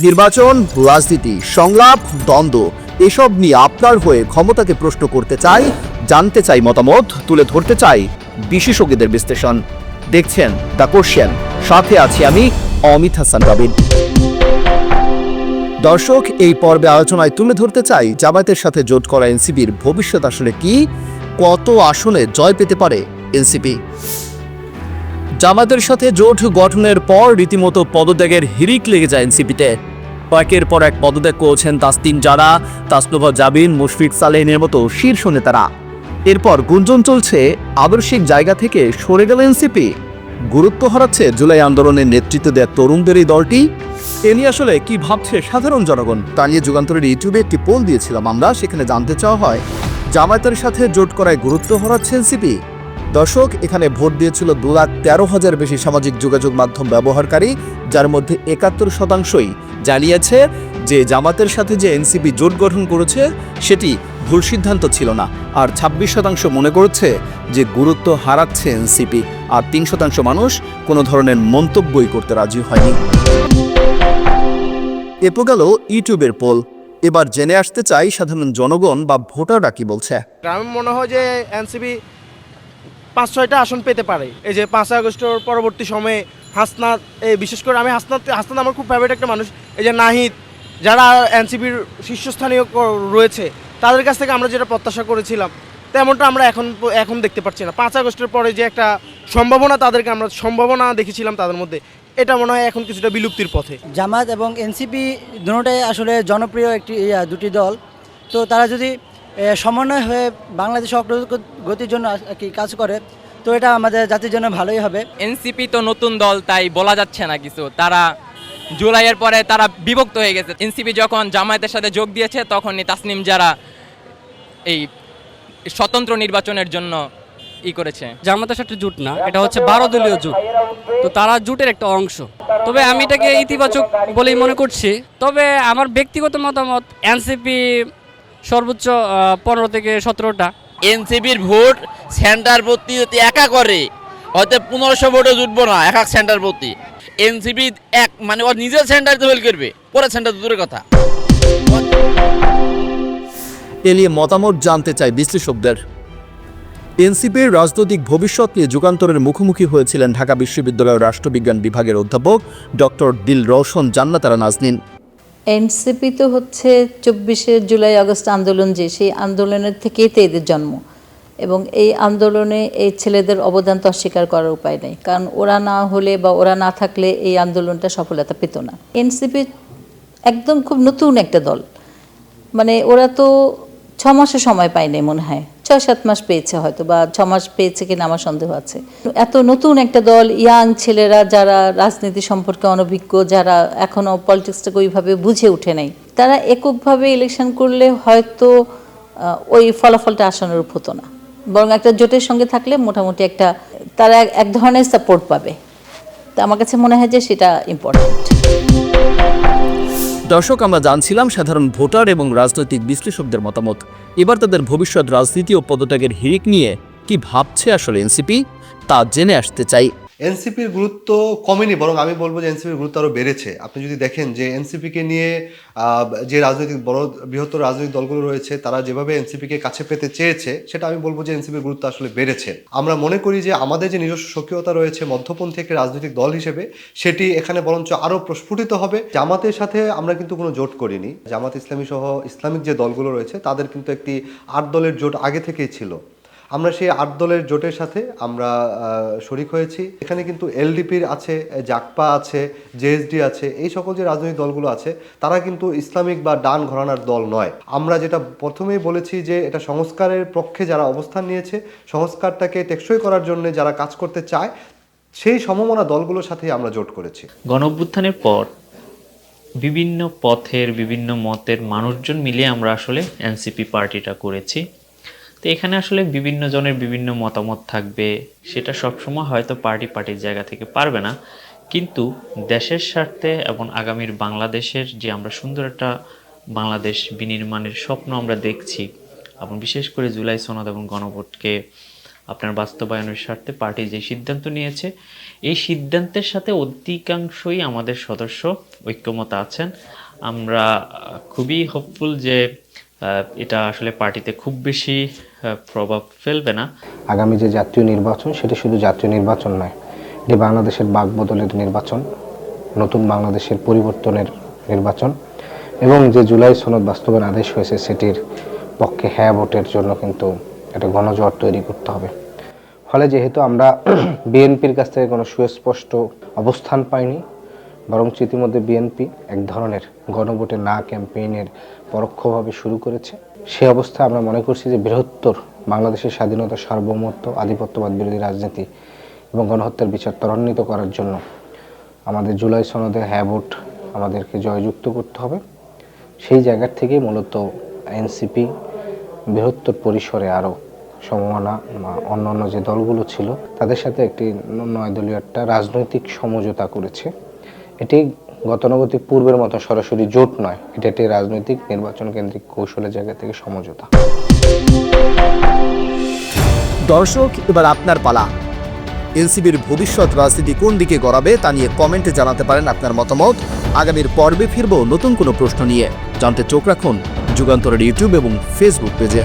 নির্বাচন, রাজনীতি, সংলাপ, দ্বন্দ্ব এসব নিয়ে আপনার হয়ে ক্ষমতাকে প্রশ্ন করতে চাই, জানতে চাই মতামত, তুলে ধরতে চাই বিশেষজ্ঞদের বিশ্লেষণ। দেখছেন দ্য কোশ্চেন, সাথে আছি আমি অমিত হাসান রবিন। দর্শক, এই পর্বে আলোচনায় তুলে ধরতে চাই জামায়াতের সাথে জোট করা এনসিপির ভবিষ্যৎ আসলে কি, কত আসনে জয় পেতে পারে এনসিপি। জামায়াতের সাথে জোট গঠনের পর রীতিমতো পদত্যাগের হিড়িক লেগে যায় এনসিপিতে। একের পর এক পদত্যাগ করেছেন তাসনিম জারা, তাসনুভা জাবিন, মুশফিক সালেহিনের মতো শীর্ষ নেতারা। এরপর গুঞ্জন চলছে আদর্শিক জায়গা থেকে সরে গেল এনসিপি। গুরুত্ব হারাচ্ছে জুলাই আন্দোলনের নেতৃত্ব দেওয়া তরুণদের এই দলটি। এ নিয়ে আসলে কি ভাবছে সাধারণ জনগণ তা নিয়ে যুগান্তরের ইউটিউবে একটি পোল দিয়েছিলাম আমরা। সেখানে জানতে চাওয়া হয়, জামায়াতের সাথে জোট করায় গুরুত্ব হারাচ্ছে এনসিপি। দর্শক, এখানে ভোট দিয়েছিল 2,13,000 বেশি সামাজিক যোগাযোগ মাধ্যম ব্যবহারকারী, যার মধ্যে 71% জানিয়েছে যে জামাতের সাথে যে এনসিপি জোট গঠন করেছে সেটি ভুল সিদ্ধান্ত ছিল না। আর 26% মনে করছে যে গুরুত্ব হারাচ্ছে এনসিপি। আর 3% মানুষ কোনো ধরনের মন্তব্যই করতে রাজি হয়নি। এপো গেল ইউটিউবের পোল। এবার জেনে আসতে চাই সাধারণ জনগণ বা ভোটাররা কি বলছে। আমার মনে হয় যে এনসিপি 5-6টা আসন পেতে পারে। এই যে 5 আগস্টের পরবর্তী সময়ে হাসনাত, বিশেষ করে আমি হাসনাত আমার খুব ফেভারিট একটা মানুষ। এই যে নাহিদ, যারা এনসিপির শীর্ষস্থানীয় রয়েছে, তাদের কাছ থেকে আমরা যেটা প্রত্যাশা করেছিলাম তেমনটা আমরা এখন দেখতে পাচ্ছি না। 5 আগস্টের পরে যে একটা সম্ভাবনা দেখেছিলাম তাদের মধ্যে, এটা মনে হয় এখন কিছুটা বিলুপ্তির পথে। জামাত এবং এনসিপি দুটোটাই আসলে জনপ্রিয় দুটি দল। তো তারা যদি সমন্বয় হয়ে বাংলাদেশের অগ্রগতির জন্য কি কাজ করে, তো এটা আমাদের জাতির জন্য ভালোই হবে। এনসিপি তো নতুন দল, তাই বলা যাচ্ছে না কিছু। তারা জুলাইয়ের পরে তারা বিভক্ত হয়ে গেছে। এনসিপি যখন জামায়াতের সাথে যোগ দিয়েছে তখনই তাসনিম জারা এই স্বতন্ত্র নির্বাচনের জন্য করেছে। জামাতের সাথে জোট না, এটা হচ্ছে 12 দলীয় জোট। তো তারা জোটের একটা অংশ। তবে আমি এটাকে ইতিবাচক বলেই মনে করছি। তবে আমার ব্যক্তিগত মতামত, এনসিপি সর্বোচ্চ 15 থেকে 17টা। এনসিপির ভোট সেন্টার প্রতি যদি একা করে হয়তো 1500 ভোটও জুটবো না এক সেন্টার প্রতি। এনসিপি মানে ও নিজের সেন্টার তৈরি করবে, পরে সেন্টার দূরের কথা। এ নিয়ে মতামত জানতে চাই বিশ্লেষকদের। এনসিপির রাজনৈতিক ভবিষ্যৎ নিয়ে যুগান্তরের মুখোমুখি হয়েছিলেন ঢাকা বিশ্ববিদ্যালয়ের রাষ্ট্রবিজ্ঞান বিভাগের অধ্যাপক ডক্টর দিল রওশন জান্নাতারা নাজনীন। এনসিপি তো হচ্ছে 24 জুলাই আগস্ট আন্দোলন, যে সেই আন্দোলনের থেকেই তো এদের জন্ম। এবং এই আন্দোলনে এই ছেলেদের অবদান তো অস্বীকার করার উপায় নেই, কারণ ওরা না হলে বা ওরা না থাকলে এই আন্দোলনটা সফলতা পেত না। এনসিপি একদম খুব নতুন একটা দল, মানে ওরা তো 6 মাসের সময় পায়নি, মনে হয় 6-7 মাস পেয়েছে হয়তো, বা 6 মাস পেয়েছে কিনা আমার সন্দেহ আছে। এত নতুন একটা দল, ইয়াং ছেলেরা যারা রাজনীতি সম্পর্কে অনভিজ্ঞ, যারা এখনও পলিটিক্সটাকে ওইভাবে বুঝে উঠে নাই, তারা এককভাবে ইলেকশন করলে হয়তো ওই ফলাফলটা আশানুরূপ হতো না। বরং একটা জোটের সঙ্গে থাকলে মোটামুটি একটা তারা এক ধরনের সাপোর্ট পাবে। তো আমার কাছে মনে হয় যে সেটা ইম্পর্টেন্ট। দর্শক, আমরা জানছিলাম সাধারণ ভোটার এবং রাজনৈতিক বিশ্লেষকদের মতামত। এবার তাদের ভবিষ্যৎ রাজনীতি ও পদত্যাগের হিড়িক নিয়ে কি ভাবছে আসলে এনসিপি, তা জেনে আসতে চাই। এনসিপির গুরুত্ব কমেনি, বরং আমি বলবো যে এনসিপির গুরুত্ব আরও বেড়েছে। আপনি যদি দেখেন যে এনসিপিকে নিয়ে যে রাজনৈতিক বৃহত্তর রাজনৈতিক দলগুলো রয়েছে, তারা যেভাবে এনসিপিকে কাছে পেতে চেয়েছে, সেটা আমি বলবো যে এনসিপির গুরুত্ব আসলে বেড়েছে। আমরা মনে করি যে আমাদের যে নিজস্ব সক্রিয়তা রয়েছে মধ্যপন্থী একটি রাজনৈতিক দল হিসেবে, সেটি এখানে বরঞ্চ আরও প্রস্ফুটিত হবে। জামাতের সাথে আমরা কিন্তু কোনো জোট করিনি। জামাত ইসলামী সহ ইসলামিক যে দলগুলো রয়েছে তাদের কিন্তু একটি 8 দলের জোট আগে থেকেই ছিল। আমরা সেই 8 দলের জোটের সাথে আমরা শরিক হয়েছি। এখানে কিন্তু এলডিপির আছে, জাকপা আছে, জেএসডি আছে, এই সকল যে রাজনৈতিক দলগুলো আছে তারা কিন্তু ইসলামিক বা ডান ঘরানার দল নয়। আমরা যেটা প্রথমেই বলেছি যে এটা সংস্কারের পক্ষে যারা অবস্থান নিয়েছে, সংস্কারটাকে টেকসই করার জন্য যারা কাজ করতে চায়, সেই সমমনা দলগুলোর সাথেই আমরা জোট করেছি। গণঅভ্যুত্থানের পর বিভিন্ন পথের বিভিন্ন মতের মানুষজন মিলিয়ে আমরা আসলে এনসিপি পার্টিটা করেছি। তো এখানে আসলে বিভিন্ন জনের বিভিন্ন মতামত থাকবে, সেটা সবসময় হয়তো পার্টির জায়গা থেকে পারবে না, কিন্তু দেশের স্বার্থে এবং আগামীর বাংলাদেশের যে আমরা সুন্দর একটা বাংলাদেশ বিনির্মাণের স্বপ্ন আমরা দেখছি, এবং বিশেষ করে জুলাই সনদ এবং গণভোটকে আপনার বাস্তবায়নের স্বার্থে পার্টি যে সিদ্ধান্ত নিয়েছে এই সিদ্ধান্তের সাথে অধিকাংশই আমাদের সদস্য ঐক্যমত আছেন। আমরা খুবই হোপফুল যে এটা আসলে পার্টিতে খুব বেশি প্রভাব ফেলবে না। আগামী যে জাতীয় নির্বাচন সেটি শুধু জাতীয় নির্বাচন নয়, এটি বাংলাদেশের বাকবদলের নির্বাচন, নতুন বাংলাদেশের পরিবর্তনের নির্বাচন এবং যে জুলাই সনদ বাস্তবায়ন আদেশ হয়েছে সেটির পক্ষে হ্যাঁ ভোটের জন্য কিন্তু একটা গণজোয়ার তৈরি করতে হবে। ফলে যেহেতু আমরা বিএনপির কাছ থেকে কোনো সুস্পষ্ট অবস্থান পাইনি, বরং ইতিমধ্যে বিএনপি এক ধরনের গণভোটে না ক্যাম্পেইনের পরোক্ষভাবে শুরু করেছে, সে অবস্থায় আমরা মনে করছি যে বৃহত্তর বাংলাদেশের স্বাধীনতা, সার্বভৌমত্ব, আধিপত্যবাদ বিরোধী রাজনীতি এবং গণহত্যার বিচার ত্বরান্বিত করার জন্য আমাদের জুলাই সনদে হ্যাঁ ভোট আমাদেরকে জয়যুক্ত করতে হবে। সেই জায়গার থেকেই মূলত এনসিপি বৃহত্তর পরিসরে আরও সমমনা অন্যান্য যে দলগুলো ছিল তাদের সাথে একটি 9 দলীয় একটা রাজনৈতিক সমঝোতা করেছে। এটি গতানুগতিক পূর্বের মতো সরাসরি জোট নয়, এটা একটি রাজনৈতিক নির্বাচন কেন্দ্রিক কৌশলের জায়গা থেকে সমঝোতা। দর্শক, এবার আপনার পালা। এনসিপির ভবিষ্যৎ রাজনীতি কোন দিকে গড়াবে তা নিয়ে কমেন্টে জানাতে পারেন আপনার মতামত। আগামীর পর্বে ফিরব নতুন কোনো প্রশ্ন নিয়ে। জানতে চোখ রাখুন যুগান্তরের ইউটিউব এবং ফেসবুক পেজে।